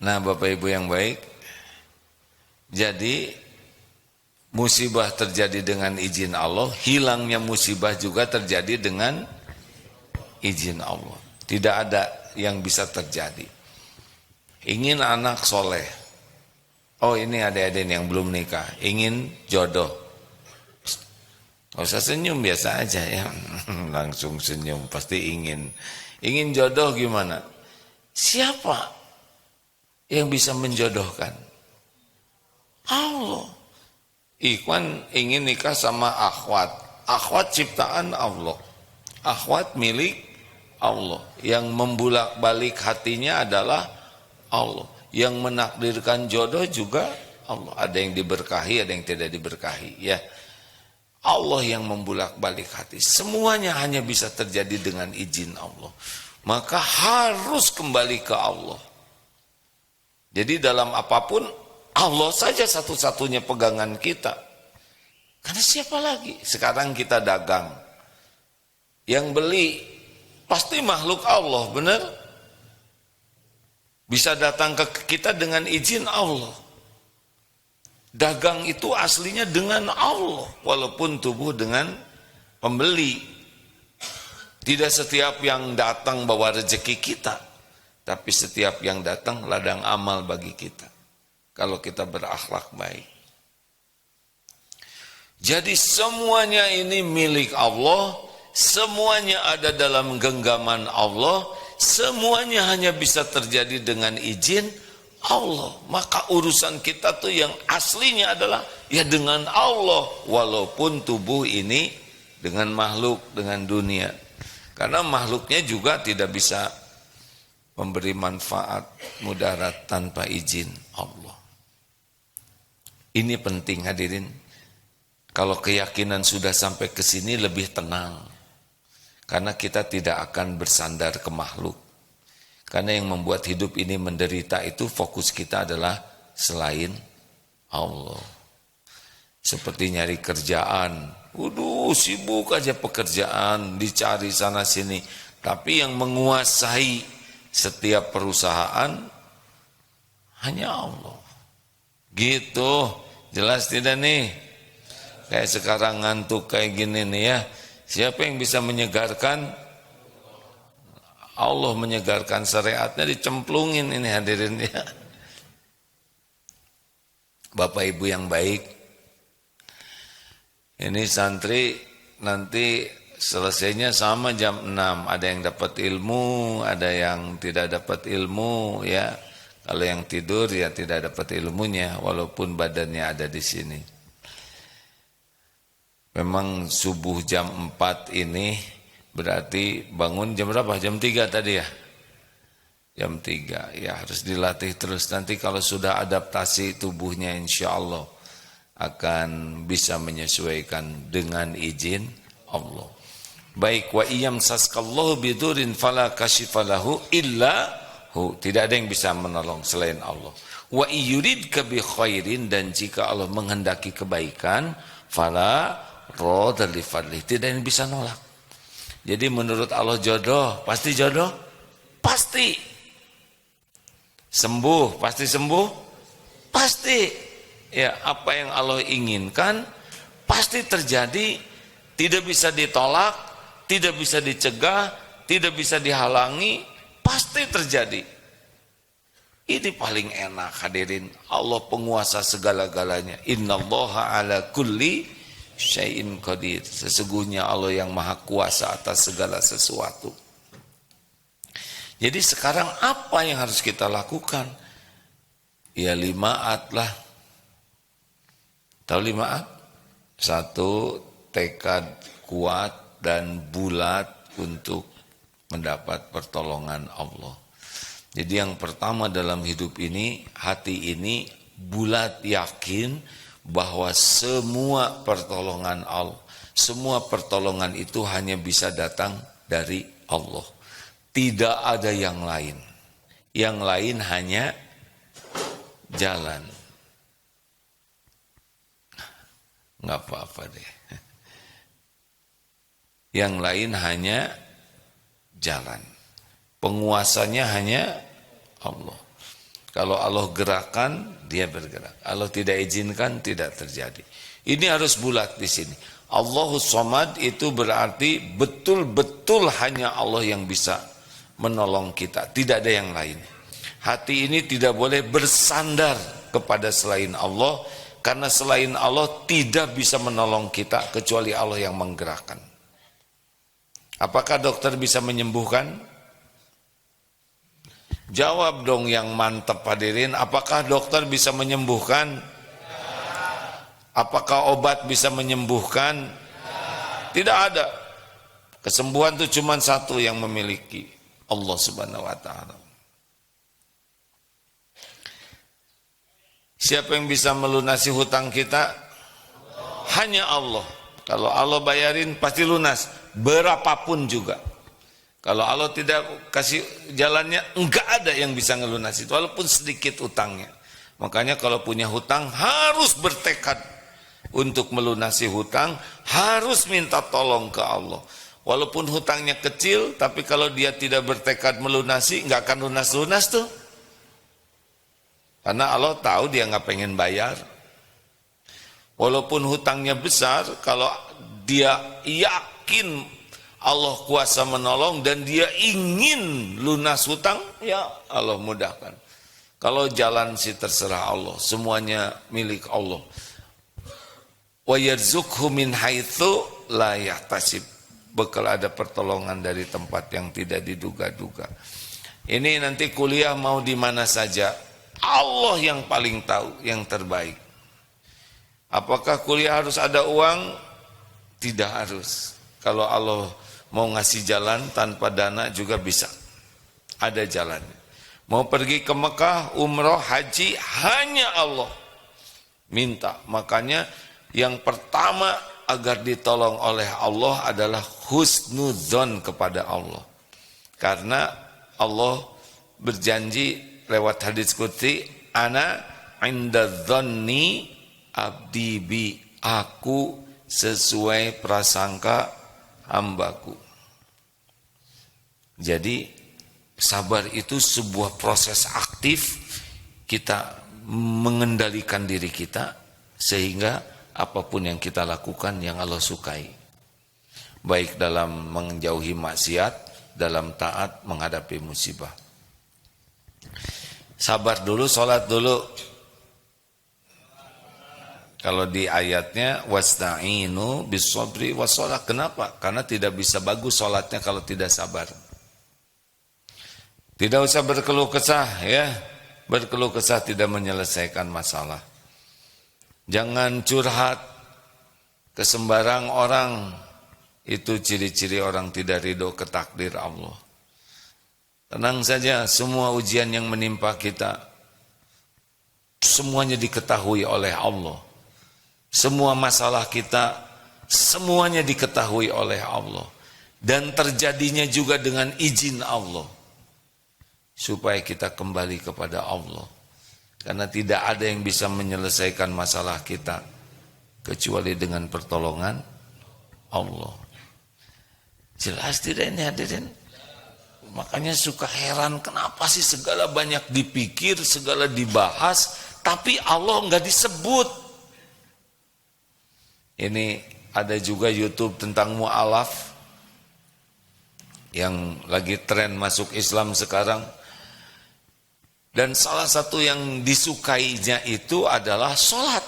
Nah, Bapak Ibu yang baik, jadi musibah terjadi dengan izin Allah, hilangnya musibah juga terjadi dengan izin Allah. Tidak ada yang bisa terjadi. Ingin anak soleh, oh ini adik-adik yang belum nikah, ingin jodoh, gak usah senyum, biasa aja ya. Langsung senyum, pasti ingin jodoh. Gimana? Siapa yang bisa menjodohkan? Allah. Ikhwan ingin nikah sama akhwat. Akhwat ciptaan Allah. Akhwat milik Allah. Yang membulak-balik hatinya adalah Allah. Yang menakdirkan jodoh juga Allah. Ada yang diberkahi, ada yang tidak diberkahi, ya. Allah yang membulak-balik hati. Semuanya hanya bisa terjadi dengan izin Allah. Maka harus kembali ke Allah. Jadi dalam apapun, Allah saja satu-satunya pegangan kita. Karena siapa lagi? Sekarang kita dagang. Yang beli pasti makhluk Allah, benar? Bisa datang ke kita dengan izin Allah. Dagang itu aslinya dengan Allah, walaupun tubuh dengan pembeli. Tidak setiap yang datang bawa rezeki kita, tapi setiap yang datang ladang amal bagi kita. Kalau kita berakhlak baik. Jadi semuanya ini milik Allah, semuanya ada dalam genggaman Allah, semuanya hanya bisa terjadi dengan izin Allah. Maka urusan kita tuh yang aslinya adalah ya dengan Allah, walaupun tubuh ini dengan makhluk, dengan dunia. Karena makhluknya juga tidak bisa memberi manfaat mudarat tanpa izin Allah. Ini penting hadirin. Kalau keyakinan sudah sampai ke sini lebih tenang. Karena kita tidak akan bersandar ke makhluk. Karena yang membuat hidup ini menderita itu fokus kita adalah selain Allah. Seperti nyari kerjaan. Waduh, sibuk aja pekerjaan, dicari sana sini. Tapi yang menguasai setiap perusahaan hanya Allah. Gitu, jelas tidak nih? Kayak sekarang ngantuk kayak gini nih ya. Siapa yang bisa menyegarkan? Allah menyegarkan, syariatnya dicemplungin ini hadirin ya. Bapak Ibu yang baik, ini santri nanti selesainya sama jam 6. Ada yang dapat ilmu, ada yang tidak dapat ilmu ya. Kalau yang tidur ya tidak dapat ilmunya walaupun badannya ada di sini. Memang subuh jam 4 ini berarti bangun jam berapa? Jam 3 tadi ya? Jam 3 ya, harus dilatih terus. Nanti kalau sudah adaptasi tubuhnya insya Allah akan bisa menyesuaikan dengan izin Allah. Baik, wa iyam saskallahu bidurin fala kashifalahu illa hu. Tidak ada yang bisa menolong selain Allah. Wa iyuridka bi khairin, dan jika Allah menghendaki kebaikan, fala radha li fadlih. Tidak ada yang bisa nolak. Jadi menurut Allah jodoh, pasti jodoh? Pasti. Sembuh, pasti sembuh? Pasti. Ya, apa yang Allah inginkan pasti terjadi, tidak bisa ditolak, tidak bisa dicegah, tidak bisa dihalangi, pasti terjadi. Ini paling enak hadirin, Allah penguasa segala-galanya. Innallaha ala kulli syai'in qadir. Sesungguhnya Allah yang maha kuasa atas segala sesuatu. Jadi sekarang apa yang harus kita lakukan? Ya 5 lah. Tahu 5 Satu, tekad kuat dan bulat untuk mendapat pertolongan Allah. Jadi yang pertama dalam hidup ini, hati ini bulat yakin bahwa semua pertolongan Allah, semua pertolongan itu hanya bisa datang dari Allah. Tidak ada yang lain. Yang lain hanya jalan. Enggak apa-apa deh. Yang lain hanya jalan. Penguasanya hanya Allah. Kalau Allah gerakan, dia bergerak. Allah tidak izinkan, tidak terjadi. Ini harus bulat di sini. Allahus Somad itu berarti betul-betul hanya Allah yang bisa menolong kita. Tidak ada yang lain. Hati ini tidak boleh bersandar kepada selain Allah. Karena selain Allah tidak bisa menolong kita kecuali Allah yang menggerakkan. Apakah dokter bisa menyembuhkan? Jawab dong yang mantap hadirin. Apakah dokter bisa menyembuhkan? Apakah obat bisa menyembuhkan? Tidak ada. Kesembuhan itu cuma satu yang memiliki, Allah Subhanahu wa taala. Siapa yang bisa melunasi hutang kita? Hanya Allah. Kalau Allah bayarin pasti lunas, berapapun juga. Kalau Allah tidak kasih jalannya, enggak ada yang bisa ngelunasi, walaupun sedikit utangnya. Makanya kalau punya hutang harus bertekad untuk melunasi hutang, harus minta tolong ke Allah. Walaupun hutangnya kecil, tapi kalau dia tidak bertekad melunasi, enggak akan lunas-lunas tuh. Karena Allah tahu dia enggak pengen bayar. Walaupun hutangnya besar, kalau dia yakin Allah kuasa menolong dan dia ingin lunas hutang, ya Allah mudahkan. Kalau jalan sih terserah Allah, semuanya milik Allah. Wa yarzuqhu min haitsu la yahtasib. Bakal ada pertolongan dari tempat yang tidak diduga-duga. Ini nanti kuliah mau di mana saja, Allah yang paling tahu, yang terbaik. Apakah kuliah harus ada uang? Tidak harus. Kalau Allah mau ngasih jalan tanpa dana juga bisa. Ada jalannya. Mau pergi ke Mekah, umroh, haji, hanya Allah minta. Makanya yang pertama agar ditolong oleh Allah adalah husnudzon kepada Allah. Karena Allah berjanji lewat hadis qudsi, ana inda dzanni abdi bi, aku sesuai prasangka hambaku. Jadi sabar itu sebuah proses aktif, kita mengendalikan diri kita sehingga apapun yang kita lakukan yang Allah sukai, baik dalam menjauhi maksiat, dalam taat menghadapi musibah. Sabar dulu, sholat dulu. Kalau di ayatnya wasta'inu bis-sabri was-shalah. Kenapa? Karena tidak bisa bagus sholatnya kalau tidak sabar. Tidak usah berkeluh kesah ya. Berkeluh kesah tidak menyelesaikan masalah. Jangan curhat ke sembarang orang. Itu ciri-ciri orang tidak ridho ke takdir Allah. Tenang saja, semua ujian yang menimpa kita semuanya diketahui oleh Allah. Semua masalah kita semuanya diketahui oleh Allah. Dan terjadinya juga dengan izin Allah. Supaya kita kembali kepada Allah. Karena tidak ada yang bisa menyelesaikan masalah kita kecuali dengan pertolongan Allah. Jelas tidak ini hadirin? Makanya suka heran kenapa sih segala banyak dipikir, segala dibahas, tapi Allah enggak disebut. Ini ada juga YouTube tentang mu'alaf yang lagi tren masuk Islam sekarang. Dan salah satu yang disukainya itu adalah sholat.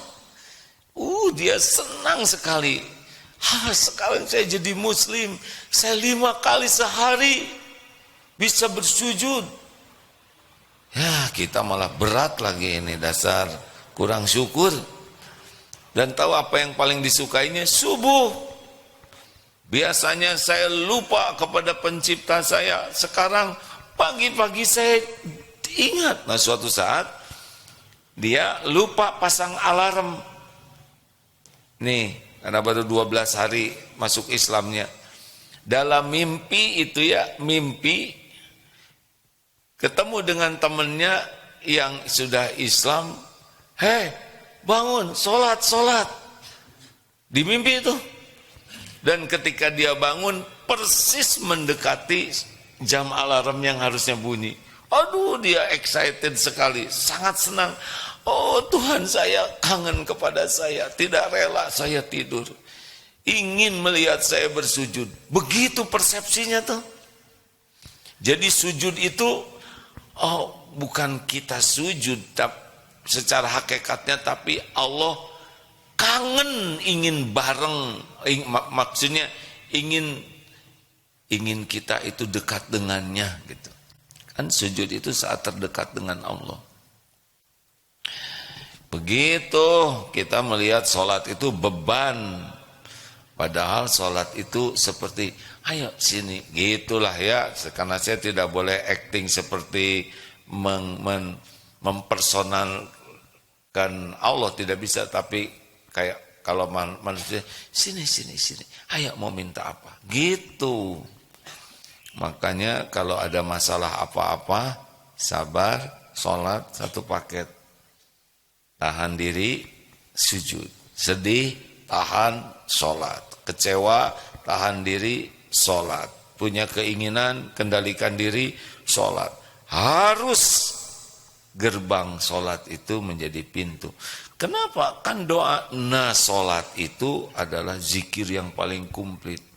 Dia senang sekali. Sekarang saya jadi muslim, saya 5 kali sehari bisa bersujud. Ya kita malah berat lagi ini, dasar kurang syukur. Dan tahu apa yang paling disukainya? Subuh. Biasanya saya lupa kepada pencipta saya. Sekarang pagi-pagi saya ingat. Nah suatu saat dia lupa pasang alarm. Nih, karena baru 12 hari masuk Islamnya. Dalam mimpi itu ya, mimpi ketemu dengan temannya yang sudah Islam. Bangun, sholat. Di mimpi itu. Dan ketika dia bangun, persis mendekati jam alarm yang harusnya bunyi. Aduh, dia excited sekali, sangat senang. Oh Tuhan, saya kangen kepada saya, tidak rela saya tidur. Ingin melihat saya bersujud. Begitu persepsinya tuh. Jadi sujud itu, bukan kita sujud secara hakikatnya, tapi Allah kangen, ingin bareng, maksudnya ingin kita itu dekat dengannya gitu. Kan sujud itu saat terdekat dengan Allah. Begitu kita melihat sholat itu beban, padahal sholat itu seperti ayo sini, gitulah ya. Karena saya tidak boleh acting seperti mempersonalkan Allah, tidak bisa. Tapi kayak kalau manusia, sini, ayo mau minta apa, gitu. Makanya kalau ada masalah apa-apa, sabar, sholat satu paket. Tahan diri, sujud. Sedih, tahan, sholat. Kecewa, tahan diri, sholat. Punya keinginan, kendalikan diri, sholat. Harus gerbang sholat itu menjadi pintu. Kenapa? Kan doa sholat itu adalah zikir yang paling komplit.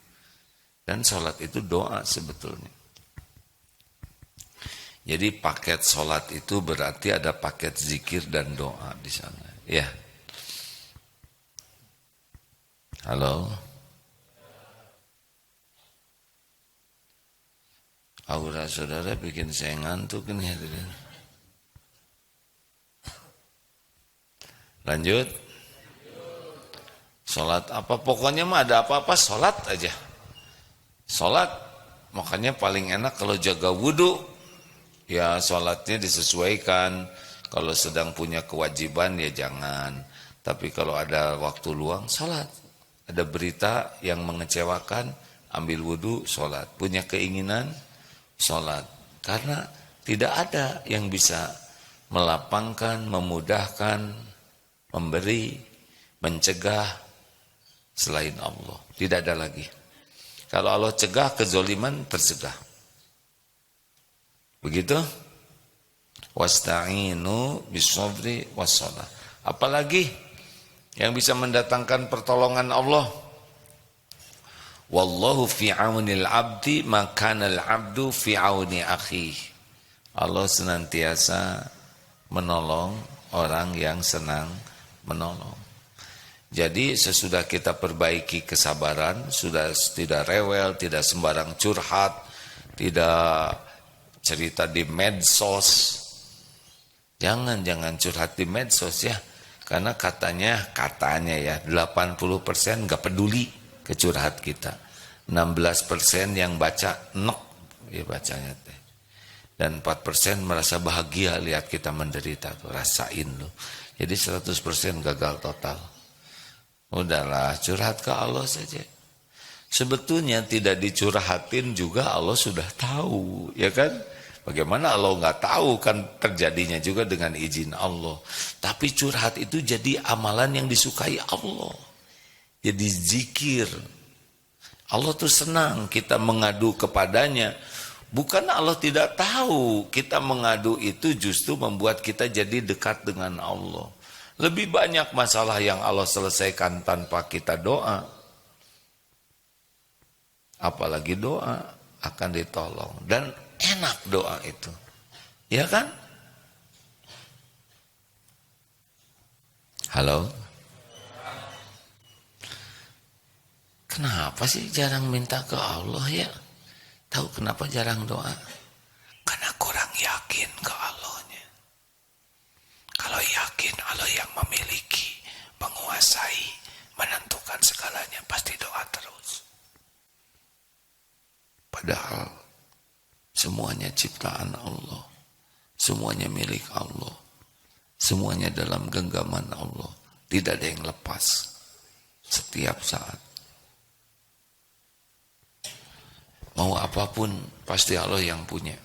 Dan sholat itu doa sebetulnya. Jadi paket sholat itu berarti ada paket zikir dan doa di sana. Ya. Halo. Aura saudara bikin saya ngantuk ini. Lanjut. Sholat apa? Pokoknya mah ada apa-apa sholat aja. Sholat, makanya paling enak kalau jaga wudhu. Ya sholatnya disesuaikan. Kalau sedang punya kewajiban ya jangan. Tapi kalau ada waktu luang, sholat. Ada berita yang mengecewakan, ambil wudhu, sholat. Punya keinginan, sholat. Karena tidak ada yang bisa melapangkan, memudahkan, memberi, mencegah selain Allah. Tidak ada lagi. Kalau Allah cegah kezoliman, tercegah. Begitu? Wasta'inu bisabri wassalah. Apalagi yang bisa mendatangkan pertolongan Allah? Wallahu fi aunil abdi makanal abdu fi auni akhi. Allah senantiasa menolong orang yang senang menolong. Jadi sesudah kita perbaiki kesabaran, sudah tidak rewel, tidak sembarang curhat, tidak cerita di medsos. Jangan curhat di medsos ya. Karena katanya ya 80% gak peduli ke curhat kita. 16% yang baca nok ya bacanya teh. Dan 4% merasa bahagia lihat kita menderita tuh, rasain loh. Jadi 100% gagal total. Udahlah, curhat ke Allah saja. Sebetulnya tidak dicurhatin juga Allah sudah tahu, ya kan? Bagaimana Allah nggak tahu, kan terjadinya juga dengan izin Allah. Tapi curhat itu jadi amalan yang disukai Allah. Jadi zikir. Allah tuh senang kita mengadu kepadanya. Bukan Allah tidak tahu, kita mengadu itu justru membuat kita jadi dekat dengan Allah. Lebih banyak masalah yang Allah selesaikan tanpa kita doa. Apalagi doa akan ditolong. Dan enak doa itu. Ya kan? Halo? Kenapa sih jarang minta ke Allah ya? Tahu kenapa jarang doa? Karena kurang yakin ke Allahnya. Kalau yakin Allah yang memiliki, menguasai, menentukan segalanya, pasti doa terus. Padahal semuanya ciptaan Allah, semuanya milik Allah, semuanya dalam genggaman Allah. Tidak ada yang lepas setiap saat. Mau apapun pasti Allah yang punya.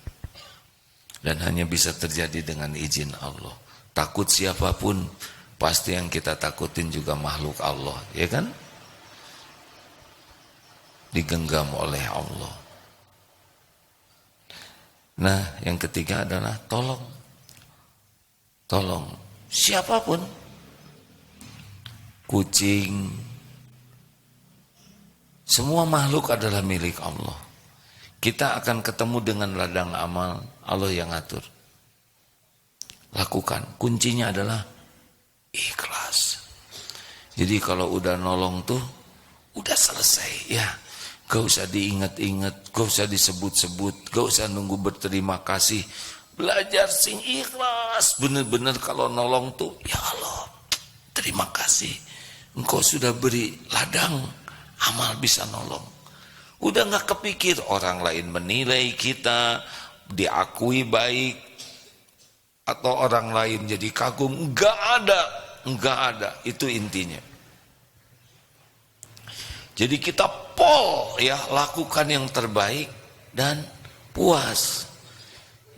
Dan hanya bisa terjadi dengan izin Allah. Takut siapapun, pasti yang kita takutin juga makhluk Allah, ya kan? Digenggam oleh Allah. Nah, yang ketiga adalah tolong. Tolong siapapun. Kucing, semua makhluk adalah milik Allah. Kita akan ketemu dengan ladang amal, Allah yang ngatur. Lakukan. Kuncinya adalah ikhlas. Jadi kalau udah nolong tuh, udah selesai ya. Gak usah diingat-ingat, gak usah disebut-sebut, gak usah nunggu berterima kasih. Belajar sing ikhlas. Bener-bener kalau nolong tuh, ya Allah, terima kasih. Engkau sudah beri ladang amal bisa nolong. Udah gak kepikir orang lain menilai kita, diakui baik, atau orang lain jadi kagum. Gak ada. Itu intinya. Jadi kita ya, lakukan yang terbaik dan puas.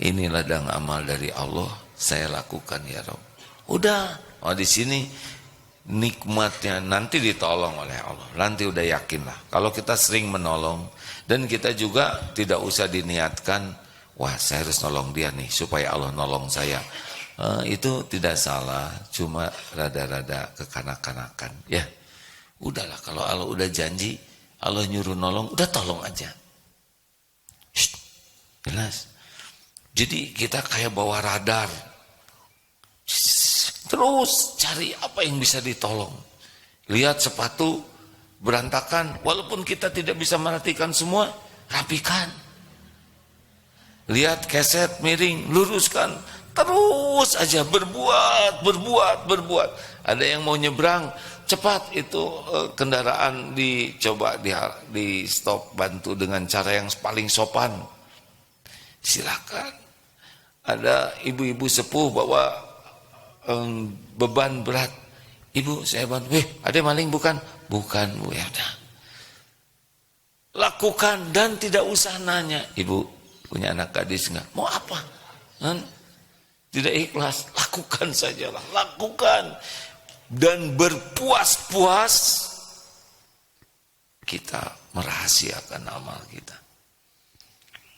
Ini ladang amal dari Allah, saya lakukan ya Rabb. Udah, di sini nikmatnya nanti ditolong oleh Allah. Nanti udah yakin lah. Kalau kita sering menolong dan kita juga tidak usah diniatkan, wah saya harus nolong dia nih supaya Allah nolong saya. Itu tidak salah, cuma rada-rada kekanak-kanakan. Ya, udahlah kalau Allah udah janji, Allah nyuruh nolong, udah tolong aja. Shh, jelas. Jadi kita kayak bawa radar. Terus cari apa yang bisa ditolong. Lihat sepatu berantakan, walaupun kita tidak bisa merhatikan semua, rapikan. Lihat keset miring, luruskan. Terus aja berbuat. Ada yang mau nyebrang, cepat itu kendaraan dicoba di stop, bantu dengan cara yang paling sopan. Silakan. Ada ibu-ibu sepuh bawa beban berat. Ibu, saya bantu. Ada maling bukan? Bukan, Bu. Ya udah. Lakukan dan tidak usah nanya. Ibu, punya anak gadis enggak? Mau apa? Tidak ikhlas, lakukan sajalah. Lakukan. Dan berpuas-puas kita merahasiakan amal kita.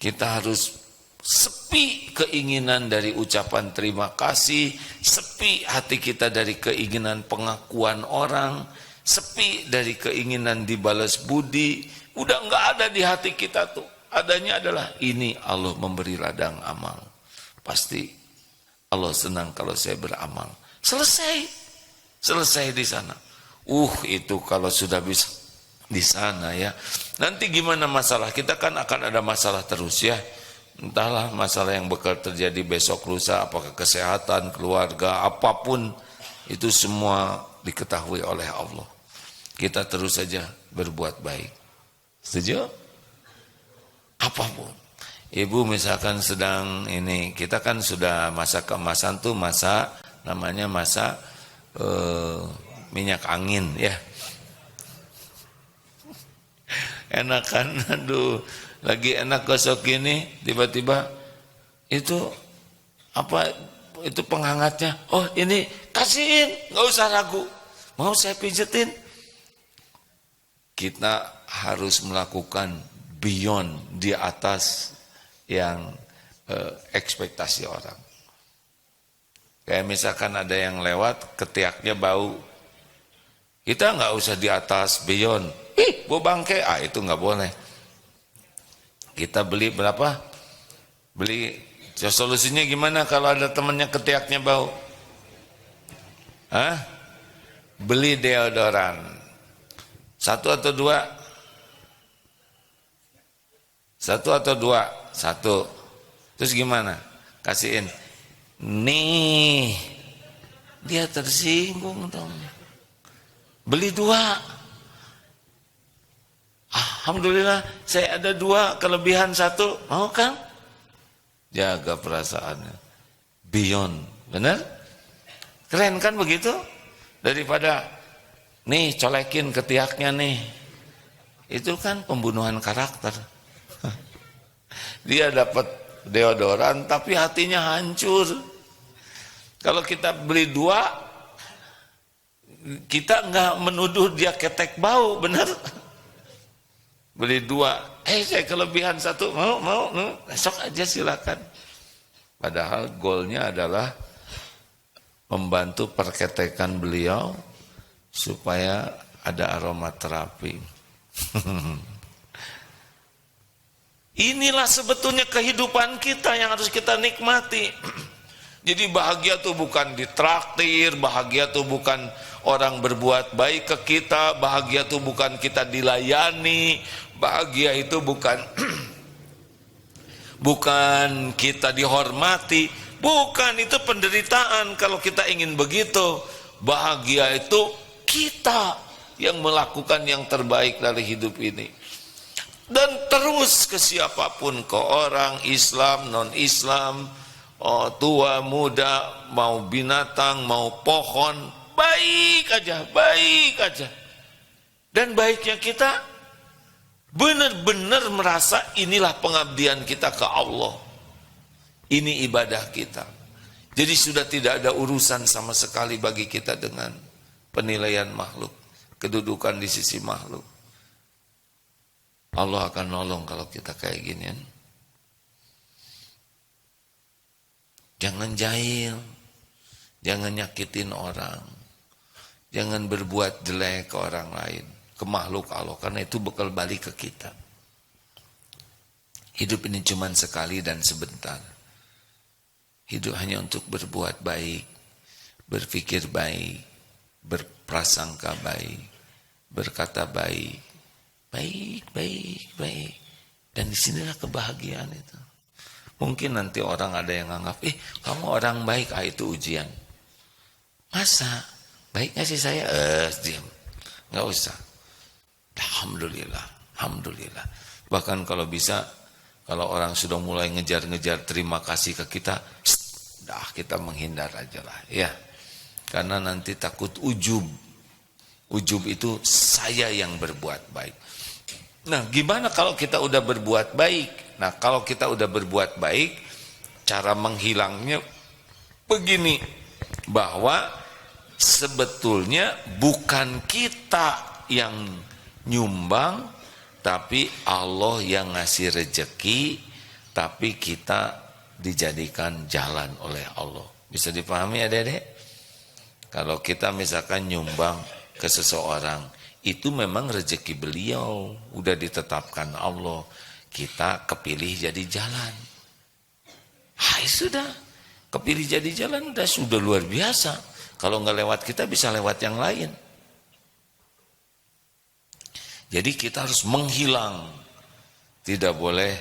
Kita harus sepi keinginan dari ucapan terima kasih, sepi hati kita dari keinginan pengakuan orang, sepi dari keinginan dibalas budi. Udah enggak ada di hati kita tuh. Adanya adalah ini Allah memberi ladang amal. Pasti Allah senang kalau saya beramal. Selesai di sana. Itu kalau sudah bisa di sana ya. Nanti gimana masalah? Kita kan akan ada masalah terus ya. Entahlah masalah yang bakal terjadi besok lusa, apakah kesehatan, keluarga, apapun, itu semua diketahui oleh Allah. Kita terus saja berbuat baik. Setuju? Apapun. Ibu misalkan sedang ini, kita kan sudah masa keemasan tuh masa namanya masa minyak angin ya. Enak kan, aduh. Lagi enak gosok gini, tiba-tiba itu apa? Itu penghangatnya. Oh ini kasihin, nggak usah ragu. Mau saya pijetin. Kita harus melakukan beyond di atas yang ekspektasi orang. Kayak misalkan ada yang lewat, ketiaknya bau. Kita nggak usah di atas beyond. Bau bangke, itu nggak boleh. Kita beli berapa? Beli, solusinya gimana kalau ada temannya ketiaknya bau? Beli deodoran. 1 atau 2? 1 atau 2? 1. Terus gimana? Kasihin. Nih, dia tersinggung dong. Beli 2. Alhamdulillah saya ada 2, kelebihan 1. Mau kan? Jaga perasaannya. Beyond. Benar? Keren kan begitu? Daripada nih colekin ketiaknya nih. Itu kan pembunuhan karakter. Dia dapat deodoran tapi hatinya hancur. Kalau kita beli 2, kita enggak menuduh dia ketek bau, benar? beli 2, saya kelebihan 1, mau, besok aja silakan. Padahal goalnya adalah membantu perketekan beliau supaya ada aromaterapi. Inilah sebetulnya kehidupan kita yang harus kita nikmati. Jadi bahagia itu bukan ditraktir, bahagia itu bukan orang berbuat baik ke kita, bahagia itu bukan kita dilayani, bahagia itu bukan bukan kita dihormati, bukan, itu penderitaan kalau kita ingin begitu. Bahagia itu kita yang melakukan yang terbaik dari hidup ini. Dan terus ke siapapun, ke orang Islam, non-Islam, tua, muda, mau binatang, mau pohon, baik aja. Dan baiknya kita benar-benar merasa inilah pengabdian kita ke Allah. Ini ibadah kita. Jadi sudah tidak ada urusan sama sekali bagi kita dengan penilaian makhluk, kedudukan di sisi makhluk. Allah akan nolong kalau kita kayak ginian. Jangan jahil, jangan nyakitin orang, jangan berbuat jelek ke orang lain, ke makhluk Allah, karena itu bakal balik ke kita. Hidup ini cuma sekali dan sebentar. Hidup hanya untuk berbuat baik, berpikir baik, berprasangka baik, berkata baik. Baik. Dan disinilah kebahagiaan itu. Mungkin nanti orang ada yang anggap, kamu orang baik, itu ujian. Masa? Baik gak sih saya? Diam. Gak usah. Alhamdulillah. Bahkan kalau bisa, kalau orang sudah mulai ngejar-ngejar terima kasih ke kita, kita menghindar aja lah. Ya. Karena nanti takut ujub. Ujub itu saya yang berbuat baik. Nah, gimana kalau kita udah berbuat baik? Nah, kalau kita udah berbuat baik, cara menghilangnya begini, bahwa sebetulnya bukan kita yang nyumbang, tapi Allah yang ngasih rejeki, tapi kita dijadikan jalan oleh Allah. Bisa dipahami adik-adik? Kalau kita misalkan nyumbang ke seseorang, itu memang rezeki beliau, udah ditetapkan Allah. Kita kepilih jadi jalan. Sudah, kepilih jadi jalan sudah luar biasa. Kalau nggak lewat kita, bisa lewat yang lain. Jadi kita harus menghilang. Tidak boleh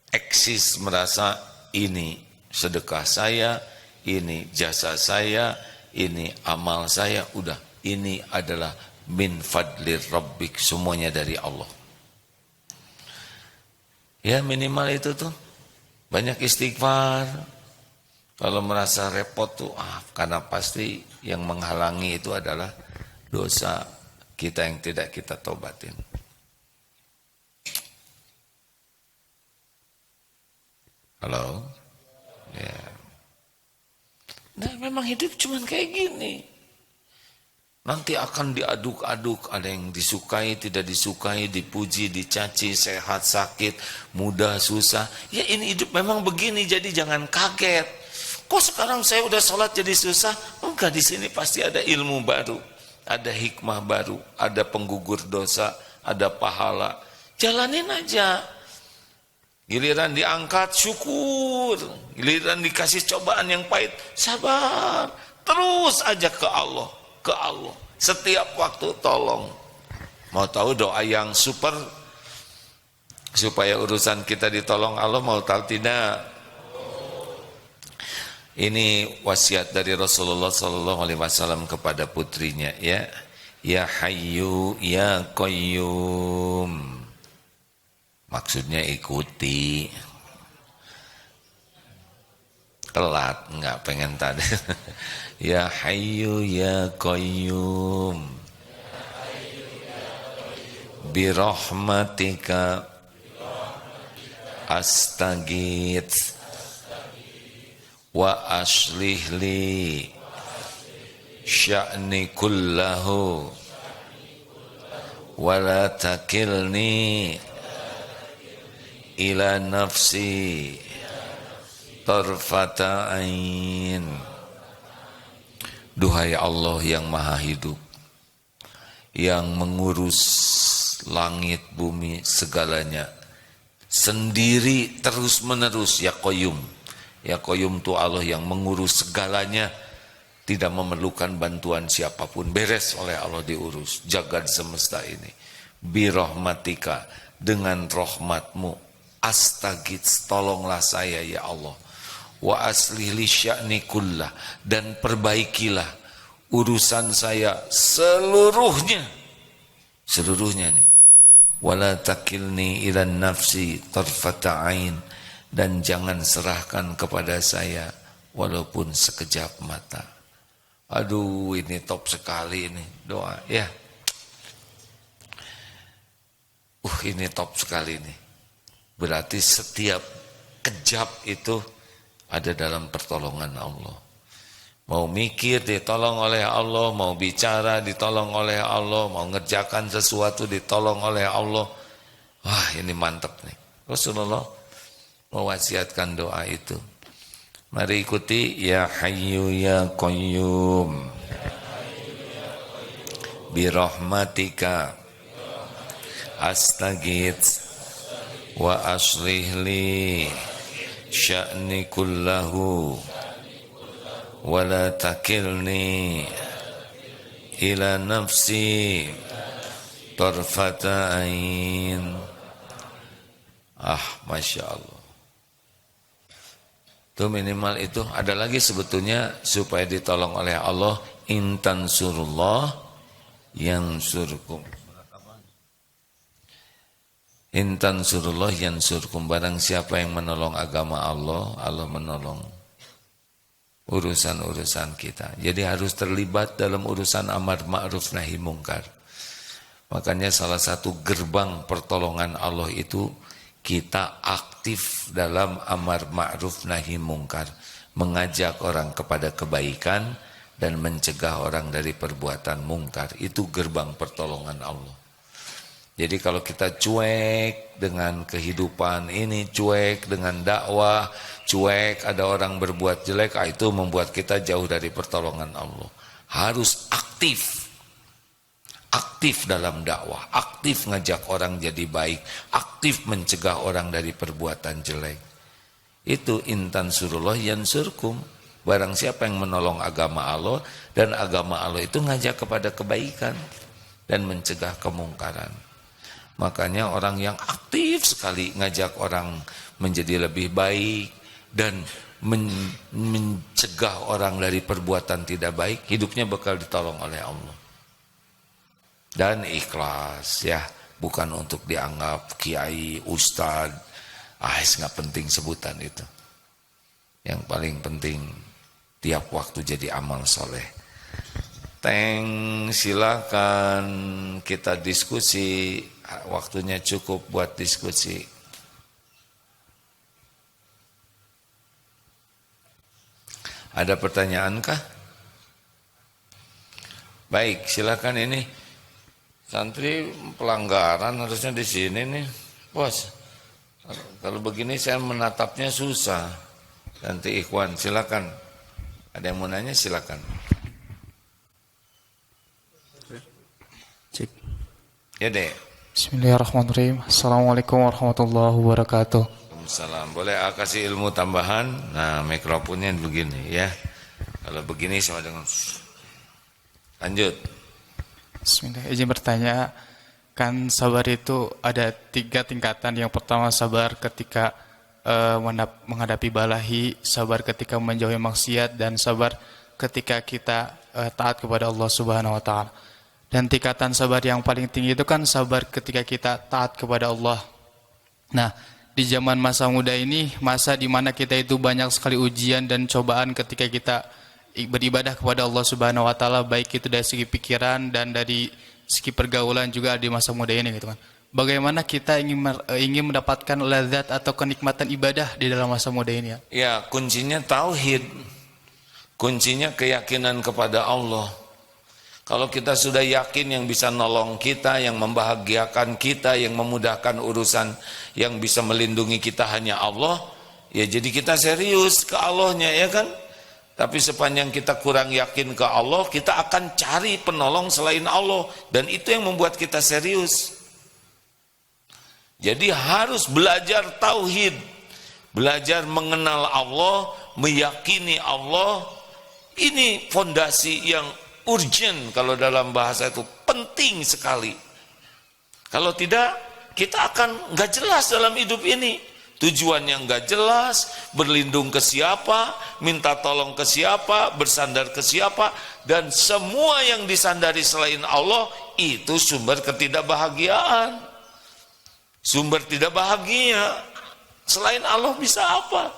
eksis merasa ini sedekah saya, ini jasa saya, ini amal saya, udah. Ini adalah min fadlir rabbik, semuanya dari Allah. Ya minimal itu tuh. Banyak istighfar. Kalau merasa repot tuh, karena pasti yang menghalangi itu adalah dosa kita yang tidak kita tobatin. Halo? Ya. Nah memang hidup cuman kayak gini. Nanti akan diaduk-aduk, ada yang disukai, tidak disukai, dipuji, dicaci, sehat, sakit, mudah, susah. Ya ini hidup memang begini, jadi jangan kaget. Kok sekarang saya udah sholat jadi susah? Enggak, di sini pasti ada ilmu baru, ada hikmah baru, ada penggugur dosa, ada pahala. Jalanin aja. Giliran diangkat, syukur. Giliran dikasih cobaan yang pahit, sabar. Terus aja ke Allah. Setiap waktu tolong. Mau tahu doa yang super supaya urusan kita ditolong Allah, mau tahu tidak? Ini wasiat dari Rasulullah SAW kepada putrinya, ya. Ya Hayyu ya Qayyum. Maksudnya ikuti. Telat, enggak pengen tadi. Ya Hayyu ya Qayyum, birahmatika astaghits wa aslih li sya'ni kullahu wala takilni ila nafsi tarfata ain. Duhai Allah yang maha hidup, yang mengurus langit bumi segalanya sendiri terus menerus, ya Qayyum. Ya Qayyum itu Allah yang mengurus segalanya, tidak memerlukan bantuan siapapun, beres oleh Allah diurus jagad semesta ini. Birahmatika, dengan rahmatmu, astagits, tolonglah saya ya Allah. Wa aslih li sya'ni kullah, dan perbaikilah urusan saya seluruhnya nih. Wala takilni ila nafsi tarfata ain, dan jangan serahkan kepada saya walaupun sekejap mata. Aduh, ini top sekali ini doa ya. Ini top sekali nih. Berarti setiap kejap itu ada dalam pertolongan Allah. Mau mikir ditolong oleh Allah, mau bicara ditolong oleh Allah, mau ngerjakan sesuatu ditolong oleh Allah. Wah, ini mantap nih. Rasulullah mewasiatkan doa itu. Mari ikuti, ya Hayyu ya Qayyum birahmatika astaghits wa aslih li sya'ni kullahu wa la takilni ila nafsi tarfata ain. Masya Allah. Itu minimal itu. Ada lagi sebetulnya supaya ditolong oleh Allah, intan surullah yansurkum. Intan surullah yansurkum, barang siapa yang menolong agama Allah, Allah menolong urusan-urusan kita. Jadi harus terlibat dalam urusan amar ma'ruf nahi mungkar. Makanya salah satu gerbang pertolongan Allah itu kita aktif dalam amar ma'ruf nahi mungkar, mengajak orang kepada kebaikan dan mencegah orang dari perbuatan mungkar. Itu gerbang pertolongan Allah. Jadi kalau kita cuek dengan kehidupan ini, cuek dengan dakwah, cuek ada orang berbuat jelek, itu membuat kita jauh dari pertolongan Allah. Harus aktif dalam dakwah, aktif ngajak orang jadi baik, aktif mencegah orang dari perbuatan jelek. Itu intan surullah yansurkum. Barang siapa yang menolong agama Allah, dan agama Allah itu ngajak kepada kebaikan dan mencegah kemungkaran. Makanya orang yang aktif sekali ngajak orang menjadi lebih baik dan mencegah orang dari perbuatan tidak baik, hidupnya bakal ditolong oleh Allah. Dan ikhlas ya, bukan untuk dianggap kiai, ustad, nggak penting sebutan itu. Yang paling penting tiap waktu jadi amal soleh. Silakan kita diskusi, waktunya cukup buat diskusi. Ada pertanyaan kah? Baik, silakan ini. Santri pelanggaran harusnya di sini nih, bos. Kalau begini saya menatapnya susah. Nanti ikhwan, silakan. Ada yang mau nanya, silakan. Cik. Ya deh. Bismillahirrahmanirrahim. Assalamualaikum warahmatullahi wabarakatuh. Waalaikumsalam. Boleh kasih ilmu tambahan? Nah, mikrofonnya begini ya. Kalau begini sama dengan lanjut. Bismillah. Izin bertanya, kan sabar itu ada 3 tingkatan. Yang pertama sabar ketika menghadapi balahi, sabar ketika menjauhi maksiat, dan sabar ketika kita taat kepada Allah Subhanahu wa taala. Dan tingkatan sabar yang paling tinggi itu kan sabar ketika kita taat kepada Allah. Nah, di zaman masa muda ini, masa di mana kita itu banyak sekali ujian dan cobaan ketika kita beribadah kepada Allah Subhanahu wa taala, baik itu dari segi pikiran dan dari segi pergaulan juga di masa muda ini gitu kan. Bagaimana kita ingin mendapatkan lezat atau kenikmatan ibadah di dalam masa muda ini ya? Ya, kuncinya tauhid. Kuncinya keyakinan kepada Allah. Kalau kita sudah yakin yang bisa nolong kita, yang membahagiakan kita, yang memudahkan urusan, yang bisa melindungi kita hanya Allah, ya jadi kita serius ke Allahnya, ya kan? Tapi sepanjang kita kurang yakin ke Allah, kita akan cari penolong selain Allah, dan itu yang membuat kita serius. Jadi harus belajar tauhid, belajar mengenal Allah, meyakini Allah. Ini fondasi yang urgent, kalau dalam bahasa itu penting sekali. Kalau tidak, kita akan nggak jelas dalam hidup ini. Tujuannya nggak jelas, berlindung ke siapa, minta tolong ke siapa, bersandar ke siapa, dan semua yang disandari selain Allah itu sumber ketidakbahagiaan, sumber tidak bahagia. Selain Allah bisa apa?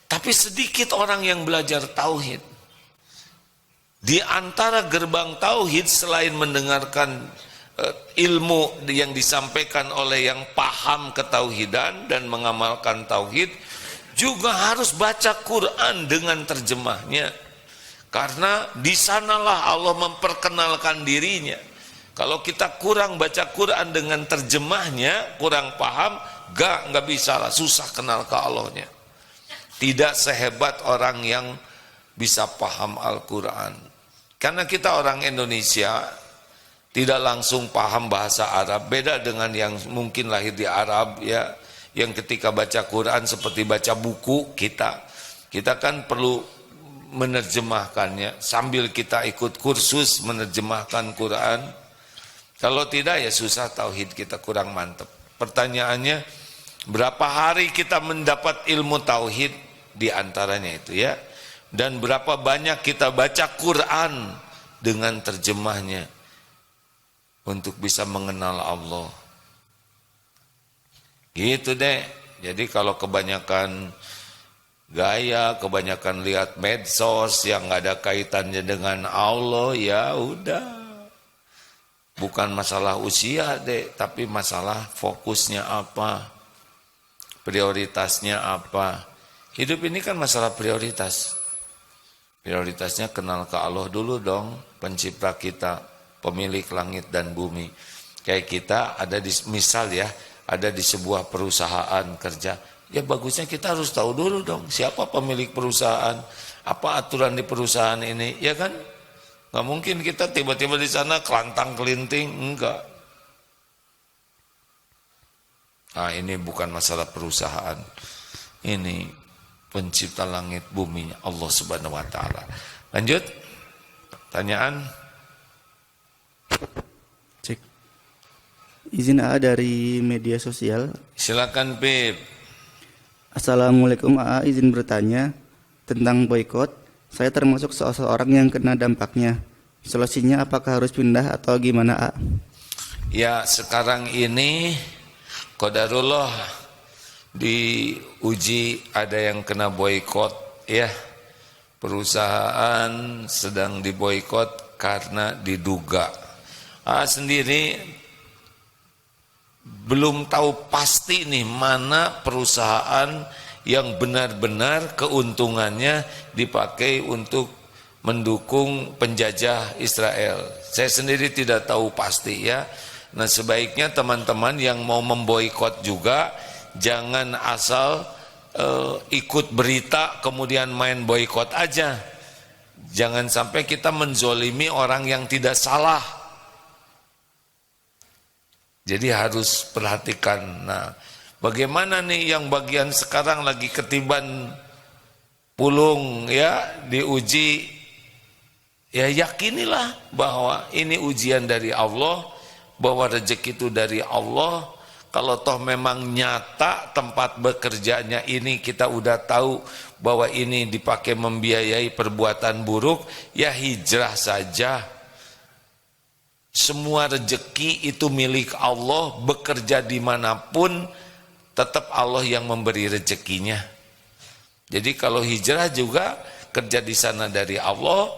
Tapi sedikit orang yang belajar tauhid. Di antara gerbang tauhid, selain mendengarkan ilmu yang disampaikan oleh yang paham ketauhidan dan mengamalkan tauhid, juga harus baca Quran dengan terjemahnya. Karena di sanalah Allah memperkenalkan dirinya. Kalau kita kurang baca Quran dengan terjemahnya, kurang paham, nggak bisa lah, susah kenal ke Allahnya. Tidak sehebat orang yang bisa paham Al-Quran. Karena kita orang Indonesia tidak langsung paham bahasa Arab, beda dengan yang mungkin lahir di Arab, ya, yang ketika baca Quran seperti baca buku. Kita kan perlu menerjemahkannya sambil kita ikut kursus menerjemahkan Quran. Kalau tidak, ya susah, tauhid kita kurang mantap. Pertanyaannya, berapa hari kita mendapat ilmu tauhid? Di antaranya itu, ya. Dan berapa banyak kita baca Quran dengan terjemahnya untuk bisa mengenal Allah. Gitu deh. Jadi kalau kebanyakan gaya, kebanyakan lihat medsos yang nggak ada kaitannya dengan Allah, ya udah. Bukan masalah usia deh, tapi masalah fokusnya apa, prioritasnya apa. Hidup ini kan masalah prioritas. Prioritasnya kenal ke Allah dulu dong, pencipta kita, pemilik langit dan bumi. Kayak kita ada di, misal ya, ada di sebuah perusahaan kerja, ya bagusnya kita harus tahu dulu dong, siapa pemilik perusahaan, apa aturan di perusahaan ini, ya kan? Nggak mungkin kita tiba-tiba di sana kelantang kelinting, enggak. Nah, ini bukan masalah perusahaan, ini pencipta langit buminya Allah Subhanahu wa taala. Lanjut. Pertanyaan. Cek. Izin AA dari media sosial. Silakan, Pip. Assalamualaikum AA, izin bertanya tentang boykot. Saya termasuk seorang yang kena dampaknya. Solusinya apakah harus pindah atau gimana, A? Ya, sekarang ini qadarullah diuji, ada yang kena boykot, ya. Perusahaan sedang diboykot karena diduga. Sendiri belum tahu pasti nih mana perusahaan yang benar-benar keuntungannya dipakai untuk mendukung penjajah Israel. Saya sendiri tidak tahu pasti, ya. Nah, sebaiknya teman-teman yang mau memboikot juga jangan asal ikut berita kemudian main boikot aja. Jangan sampai kita menzolimi orang yang tidak salah. Jadi harus perhatikan. Nah, bagaimana nih yang bagian sekarang lagi ketiban pulung, ya, diuji, ya yakinilah bahwa ini ujian dari Allah, bahwa rezeki itu dari Allah. Kalau toh memang nyata tempat bekerjanya ini kita udah tahu bahwa ini dipakai membiayai perbuatan buruk, ya hijrah saja. Semua rezeki itu milik Allah, bekerja dimanapun tetap Allah yang memberi rezekinya. Jadi kalau hijrah juga kerja di sana dari Allah,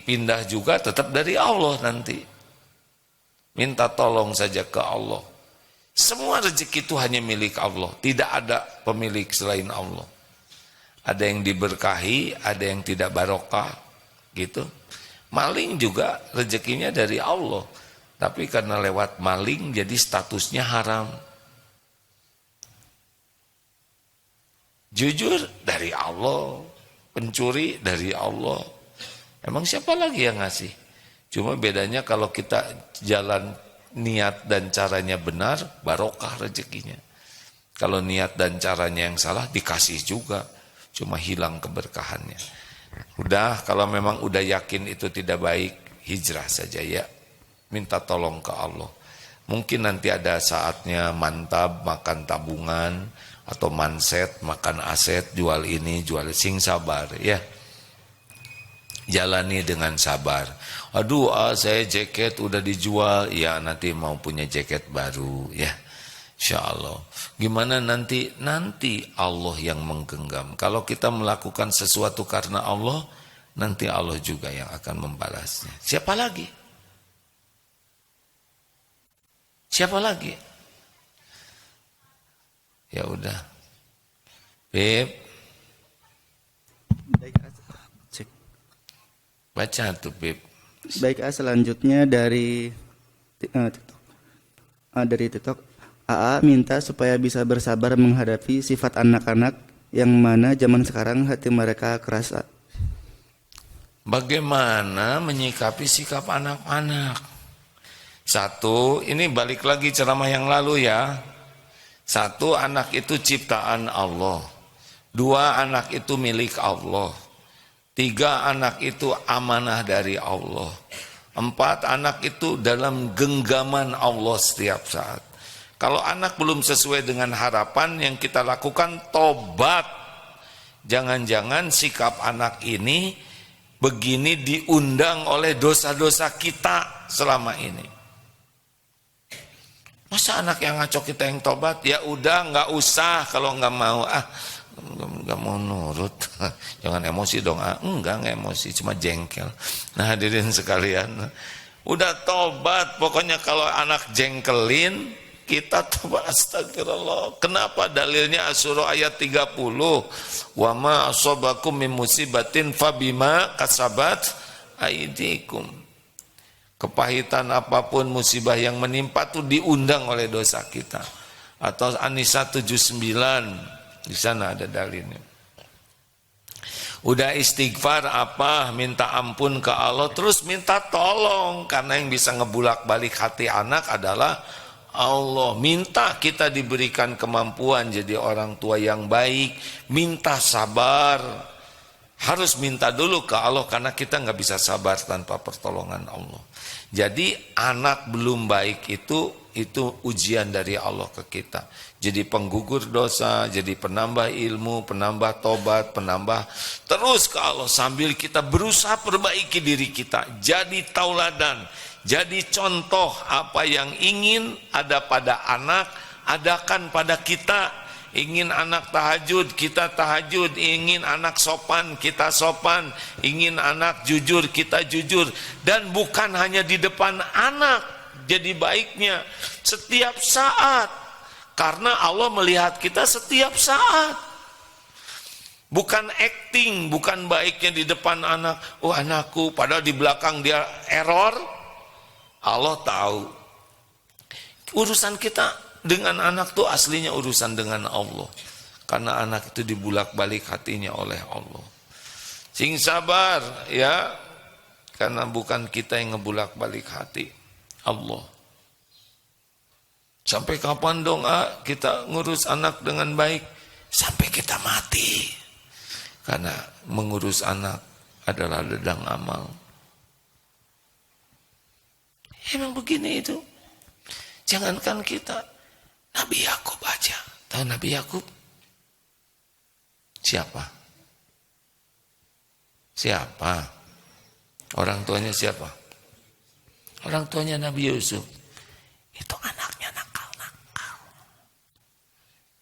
pindah juga tetap dari Allah nanti. Minta tolong saja ke Allah. Semua rezeki itu hanya milik Allah, tidak ada pemilik selain Allah. Ada yang diberkahi, ada yang tidak barokah, gitu. Maling juga rezekinya dari Allah, tapi karena lewat maling jadi statusnya haram. Jujur dari Allah, pencuri dari Allah. Emang siapa lagi yang ngasih? Cuma bedanya kalau kita jalan niat dan caranya benar, barokah rezekinya. Kalau niat dan caranya yang salah, dikasih juga, cuma hilang keberkahannya. Udah, kalau memang udah yakin itu tidak baik, hijrah saja ya. Minta tolong ke Allah. Mungkin nanti ada saatnya mantap makan tabungan, atau manset makan aset, jual ini jual sing, sabar ya, jalani dengan sabar. Aduh, saya jaket udah dijual, ya nanti mau punya jaket baru ya, insya Allah. Gimana nanti Allah yang menggenggam. Kalau kita melakukan sesuatu karena Allah, nanti Allah juga yang akan membalasnya. Siapa lagi? Siapa lagi? Ya udah, Beb, Cek. baca tuh Beb. Baik, selanjutnya dari TikTok. Dari TikTok, AA minta supaya bisa bersabar menghadapi sifat anak-anak yang mana zaman sekarang hati mereka keras. Bagaimana menyikapi sikap anak-anak? Satu, ini balik lagi ceramah yang lalu ya. Satu, anak itu ciptaan Allah. Dua, anak itu milik Allah. Tiga, anak itu amanah dari Allah. Empat, anak itu dalam genggaman Allah setiap saat. Kalau anak belum sesuai dengan harapan, yang kita lakukan tobat. Jangan-jangan sikap anak ini begini diundang oleh dosa-dosa kita selama ini. Masa anak yang ngaco kita yang tobat? Ya udah, nggak usah kalau nggak mau. Nggak mau nurut. Jangan emosi dong. Enggak emosi, cuma jengkel. Nah, hadirin sekalian, udah tobat. Pokoknya kalau anak jengkelin, kita tobat. Astagfirullah. Kenapa? Dalilnya Asy-Syura ayat 30. Wa ma asabakum min musibatin fabima kasabat aydikum. Kepahitan apapun musibah yang menimpa itu diundang oleh dosa kita. Atau An-Nisa 79, di sana ada dalilnya. Udah istighfar apa, minta ampun ke Allah, terus minta tolong, karena yang bisa ngebulak-balik hati anak adalah Allah. Minta kita diberikan kemampuan jadi orang tua yang baik, minta sabar. Harus minta dulu ke Allah, karena kita nggak bisa sabar tanpa pertolongan Allah. Jadi anak belum baik itu ujian dari Allah ke kita. Jadi penggugur dosa, jadi penambah ilmu, penambah tobat, penambah terus ke Allah sambil kita berusaha perbaiki diri kita. Jadi tauladan, jadi contoh apa yang ingin ada pada anak, adakan pada kita. Ingin anak tahajud, kita tahajud. Ingin anak sopan, kita sopan. Ingin anak jujur, kita jujur. Dan bukan hanya di depan anak, jadi baiknya setiap saat. Karena Allah melihat kita setiap saat. Bukan acting, bukan baiknya di depan anak. Oh anakku, padahal di belakang dia error. Allah tahu. Urusan kita dengan anak tuh aslinya urusan dengan Allah. Karena anak itu dibulak-balik hatinya oleh Allah. Sing sabar ya. Karena bukan kita yang ngebulak-balik hati, Allah. Sampai kapan dong kita ngurus anak dengan baik? Sampai kita mati. Karena mengurus anak adalah ladang amal. Emang begini itu. Jangankan kita, Nabi Yakub aja. Tahu Nabi Yakub? Siapa? Siapa? Orang tuanya siapa? Orang tuanya Nabi Yusuf. Itu anaknya nakal-nakal.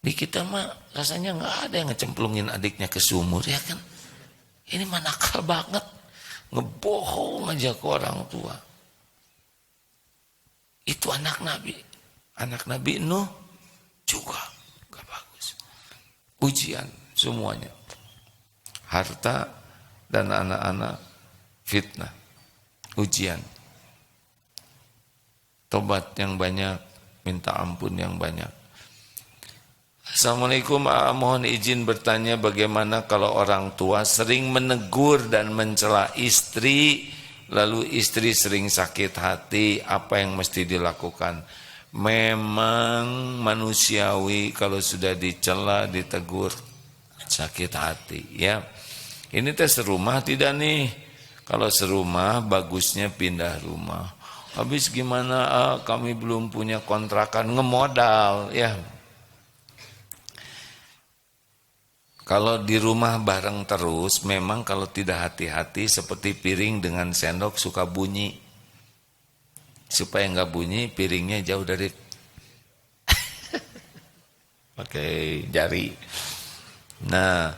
Di kita mah rasanya nggak ada yang ngecemplungin adiknya ke sumur, ya kan? Ini mah nakal banget. Ngebohong aja ke orang tua. Itu anak Nabi. Anak Nabi Nuh juga gak bagus. Ujian semuanya. harta dan anak-anak fitnah, ujian. Tobat yang banyak, minta ampun yang banyak. Assalamualaikum, mohon izin bertanya bagaimana kalau orang tua sering menegur dan mencela istri, lalu istri sering sakit hati, apa yang mesti dilakukan? Memang manusiawi kalau sudah dicela, ditegur, sakit hati, ya. Ini teh serumah tidak nih? Kalau serumah bagusnya pindah rumah. Habis gimana? Kami belum punya kontrakan, ngemodal, ya. Kalau di rumah bareng terus, memang kalau tidak hati-hati seperti piring dengan sendok suka bunyi. Supaya nggak bunyi, piringnya jauh dari pakai jari. Nah,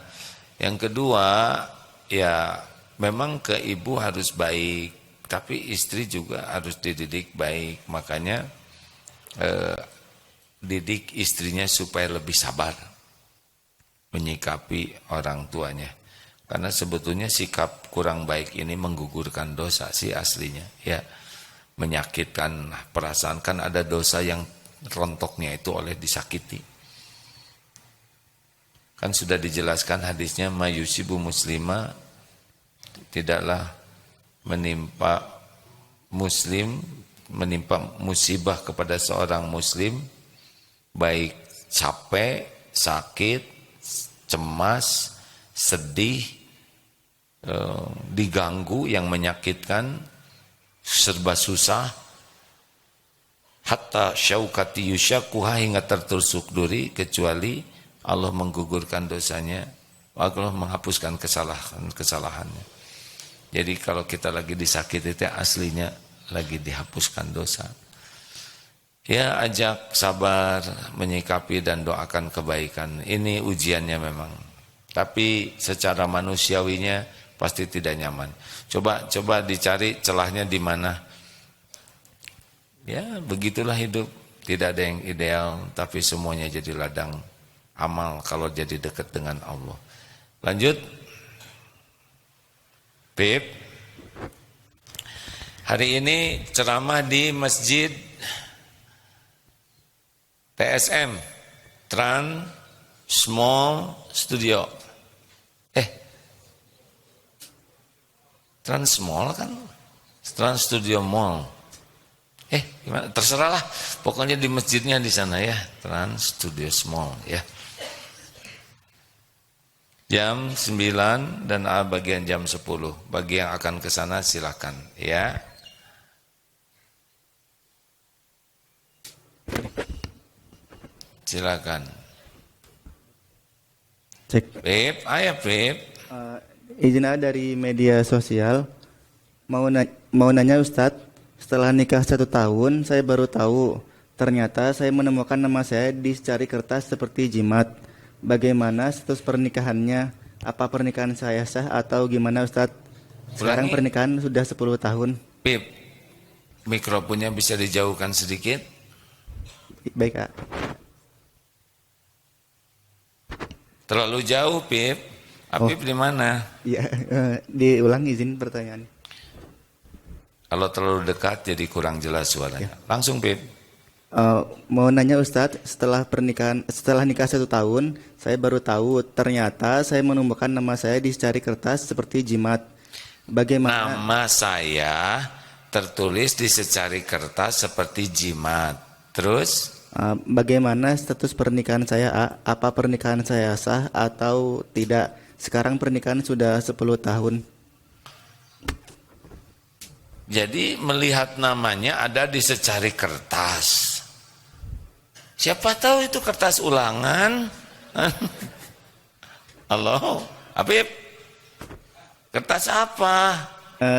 yang kedua, ya memang ke ibu harus baik, tapi istri juga harus dididik baik. Makanya didik istrinya supaya lebih sabar menyikapi orang tuanya. Karena sebetulnya sikap kurang baik ini menggugurkan dosa sih aslinya, ya. Menyakitkan perasaan, kan ada dosa yang rontoknya itu oleh disakiti. Kan sudah dijelaskan hadisnya, mayusibu muslima, tidaklah menimpa muslim, menimpa musibah kepada seorang muslim, baik capek, sakit, cemas, sedih, diganggu yang menyakitkan, serba susah, hatta syaukati yusyakuha, hingga tertusuk duri, kecuali Allah menggugurkan dosanya, Allah menghapuskan kesalahannya. Jadi kalau kita lagi disakiti itu aslinya lagi dihapuskan dosa. Ya, ajak sabar, menyikapi dan doakan kebaikan. Ini ujiannya memang. Tapi secara manusiawinya pasti tidak nyaman. Coba dicari celahnya di mana. Ya, begitulah hidup. Tidak ada yang ideal, tapi semuanya jadi ladang amal kalau jadi dekat dengan Allah. Lanjut. Pip. Hari ini ceramah di Masjid TSM, Trans Small Studio. Trans Small kan? Trans Studio Mall. Gimana? Terserahlah. Pokoknya di masjidnya di sana ya, Trans Studio Small ya. Jam 9 dan A bagian jam 10. Bagi yang akan ke sana silakan ya. Silakan. Cek. Beb, ayo Beb. Izin dari media sosial. Mau nanya Ustadz, setelah nikah 1 tahun, saya baru tahu ternyata saya menemukan nama saya di secari kertas seperti jimat. Bagaimana status pernikahannya? Apa pernikahan saya sah atau gimana Ustadz? Sekarang pernikahan sudah 10 tahun. Beb, mikrofonnya bisa dijauhkan sedikit? Baik, Kak. Terlalu jauh, Pip. Apip di mana? Iya, diulang izin pertanyaan. Kalau terlalu dekat jadi kurang jelas suaranya. Ya. Langsung, Pip. Mau nanya Ustadz, setelah nikah 1 tahun, saya baru tahu ternyata saya menemukan nama saya di secari kertas seperti jimat. Bagaimana? Nama saya tertulis di secari kertas seperti jimat. Terus? Bagaimana status pernikahan saya? Apa pernikahan saya sah atau tidak? Sekarang pernikahan sudah 10 tahun. Jadi melihat namanya ada di secari kertas. Siapa tahu itu kertas ulangan. Halo, Apip? Kertas apa?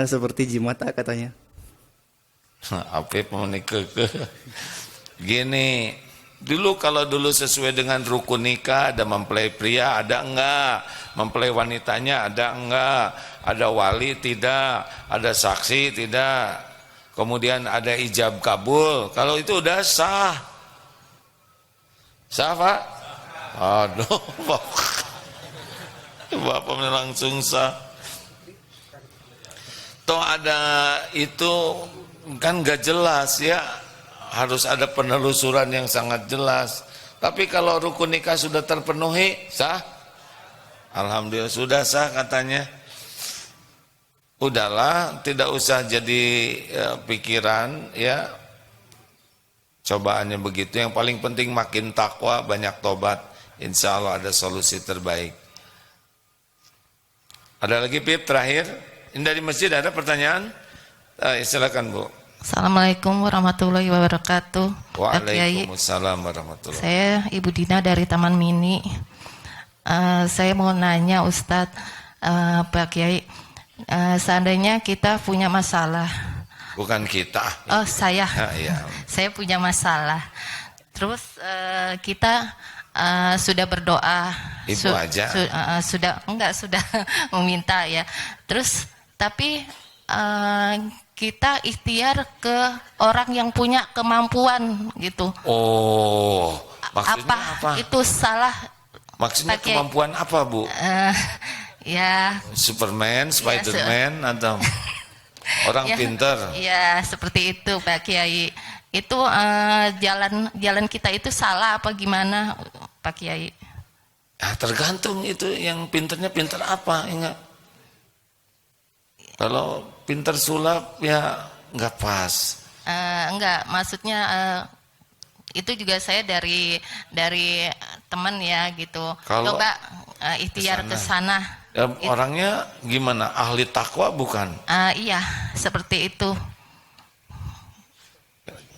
Seperti jimat katanya. Apip mau nikah. Gini, kalau dulu sesuai dengan rukun nikah, ada mempelai pria, ada enggak? Mempelai wanitanya ada enggak? Ada wali tidak? Ada saksi tidak? Kemudian ada ijab kabul. Kalau itu udah sah. Sah, Pak? Aduh, Bapak langsung sah. Toh ada itu kan gak jelas ya, harus ada penelusuran yang sangat jelas. Tapi kalau rukun nikah sudah terpenuhi, sah. Alhamdulillah sudah sah katanya. Udahlah, tidak usah jadi pikiran ya. Cobaannya begitu. Yang paling penting makin takwa, banyak tobat. Insya Allah ada solusi terbaik. Ada lagi Pip terakhir? Ini dari masjid ada pertanyaan? Silakan Bu. Assalamualaikum warahmatullahi wabarakatuh. Waalaikumsalam warahmatullahi wabarakatuh. Saya Ibu Dina dari Taman Mini. Saya mau nanya Ustadz, Pak Kiai, seandainya kita punya masalah. Bukan kita. Oh saya, Iya. saya punya masalah. Terus kita sudah berdoa. Ibu aja. Sudah meminta ya. Terus tapi kita ikhtiar ke orang yang punya kemampuan gitu. Oh, maksudnya apa? Itu salah? Maksudnya Pakai, kemampuan apa Bu? Ya. Superman, Spiderman atau orang Ya, pintar? Ya seperti itu Pak Kiai. Itu jalan kita itu salah apa gimana Pak Kiai? Ya, tergantung itu yang pintarnya pintar apa, ingat. Kalau pintar sulap ya nggak pas. Enggak, maksudnya itu juga saya dari teman ya gitu. Kalau Coba ikhtiar ke sana. Ya, orangnya gimana? Ahli takwa bukan? Iya, seperti itu.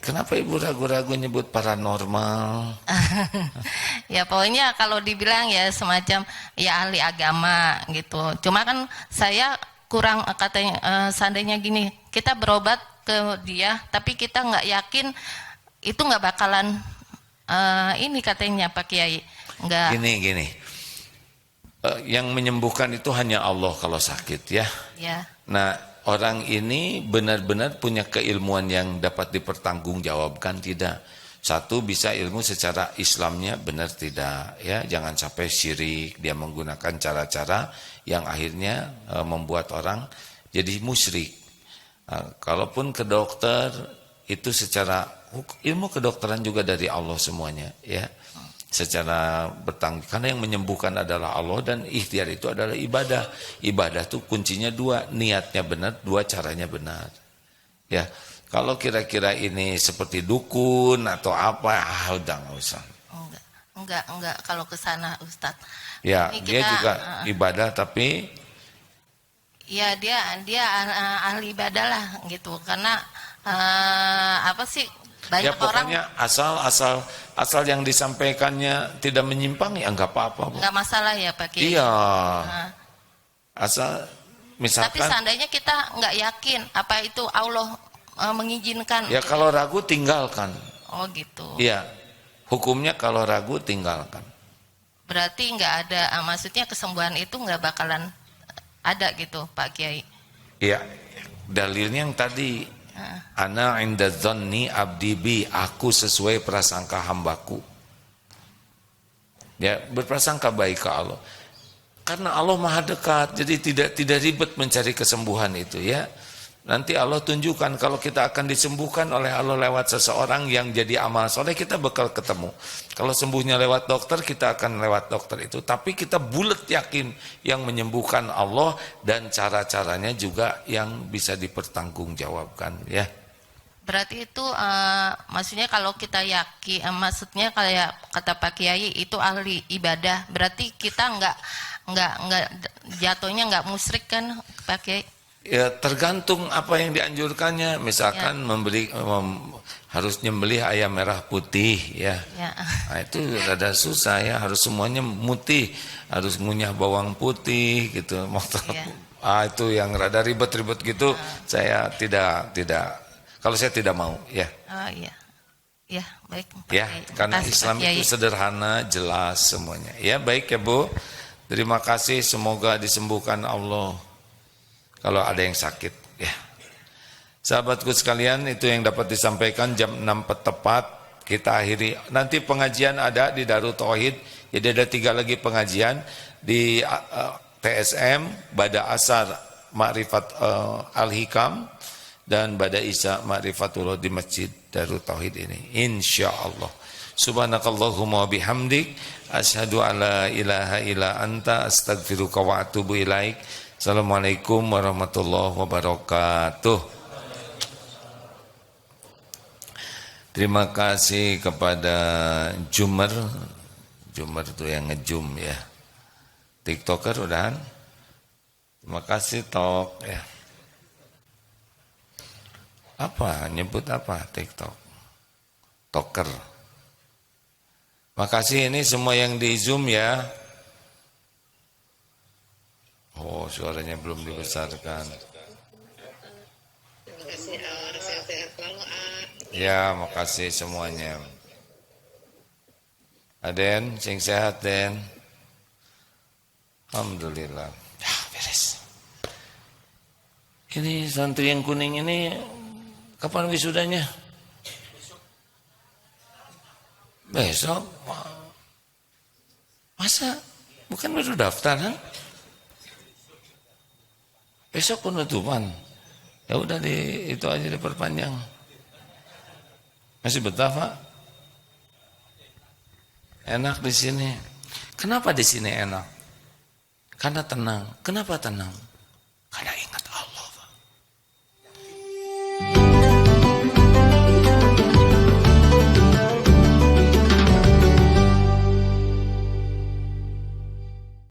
Kenapa Ibu ragu-ragu nyebut paranormal? Ya pokoknya kalau dibilang ya semacam ya ahli agama gitu. Cuma kan saya kurang katanya seandainya gini, kita berobat ke dia tapi kita nggak yakin itu nggak bakalan ini katanya Pak Kiai. Nggak. Gini. Yang menyembuhkan itu hanya Allah kalau sakit ya. Ya. Nah, orang ini benar-benar punya keilmuan yang dapat dipertanggungjawabkan tidak? Satu, bisa ilmu secara Islamnya benar tidak ya, jangan sampai syirik, dia menggunakan cara-cara yang akhirnya membuat orang jadi musyrik. Kalaupun ke dokter itu secara ilmu kedokteran juga dari Allah semuanya ya. Secara bertanggung, karena yang menyembuhkan adalah Allah dan ikhtiar itu adalah ibadah. Ibadah itu kuncinya dua, niatnya benar, dua caranya benar. Ya, kalau kira-kira ini seperti dukun atau apa, udah nggak usah. Enggak kalau ke sana Ustadz. Ya, Ini dia juga ibadah tapi ya dia ahli ibadah lah gitu karena apa sih banyak ya pokoknya orang asal yang disampaikannya tidak menyimpang ya nggak apa-apa. nggak masalah ya Pak Kiai. Iya. Asal misalkan. Tapi seandainya kita nggak yakin apa itu Allah mengizinkan. Ya kalau ragu tinggalkan. Oh gitu. Iya. Hukumnya kalau ragu tinggalkan. Berarti nggak ada maksudnya kesembuhan itu nggak bakalan ada gitu Pak Kiai. Iya. Dalilnya yang tadi. Ana inda dzanni abdi bi, aku sesuai prasangka hambaku. Ya, berprasangka baik ke Allah. Karena Allah Maha dekat, jadi tidak ribet mencari kesembuhan itu ya. Nanti Allah tunjukkan kalau kita akan disembuhkan oleh Allah lewat seseorang yang jadi amal soleh, kita bakal ketemu. Kalau sembuhnya lewat dokter, kita akan lewat dokter itu. Tapi kita bulat yakin yang menyembuhkan Allah dan cara-caranya juga yang bisa dipertanggungjawabkan ya. Berarti itu maksudnya kalau kita yakin, maksudnya kayak kata Pak Kiai itu ahli ibadah. Berarti kita nggak jatuhnya nggak musyrik kan Pak Kiai? Ya tergantung apa yang dianjurkannya. Misalkan harus nyembelih ayam merah putih ya. Nah, itu rada susah ya, harus semuanya putih, harus ngunyah bawang putih gitu. Itu yang rada ribet-ribet gitu. Saya tidak kalau saya tidak mau ya. Oh iya. Ya, baik. Ya, karena Islam itu sederhana, jelas semuanya. Ya, baik ya Bu. Terima kasih, semoga disembuhkan Allah. Kalau ada yang sakit ya. Sahabatku sekalian, itu yang dapat disampaikan jam 6 tepat kita akhiri. Nanti pengajian ada di Darut Tauhid. Jadi ada 3 lagi pengajian di TSM, Bada Asar Ma'rifat Al-Hikam, dan Bada Isya Ma'rifatullah di Masjid Darut Tauhid ini, insyaallah. Subhanakallahumma bihamdik asyhadu alla ilaha illa anta astaghfiruka wa atubu ilaik. Assalamualaikum warahmatullahi wabarakatuh. Terima kasih kepada Jumer itu yang ngejum ya. TikToker udahan. Terima kasih Tok ya. Apa nyebut apa TikTok? Toker. Makasih ini semua yang di Zoom ya. Oh, suaranya belum dibesarkan. Terima kasih, sehat-sehat selalu, Ya, makasih semuanya. Aden, sing sehat Den. Alhamdulillah. Ya, beres. Ini santri yang kuning ini kapan wisudanya? Besok. Masa bukan baru daftar kan? Besok penutupan. Ya udah itu aja diperpanjang. Masih betah, Pak? Enak di sini. Kenapa di sini enak? Karena tenang. Kenapa tenang? Karena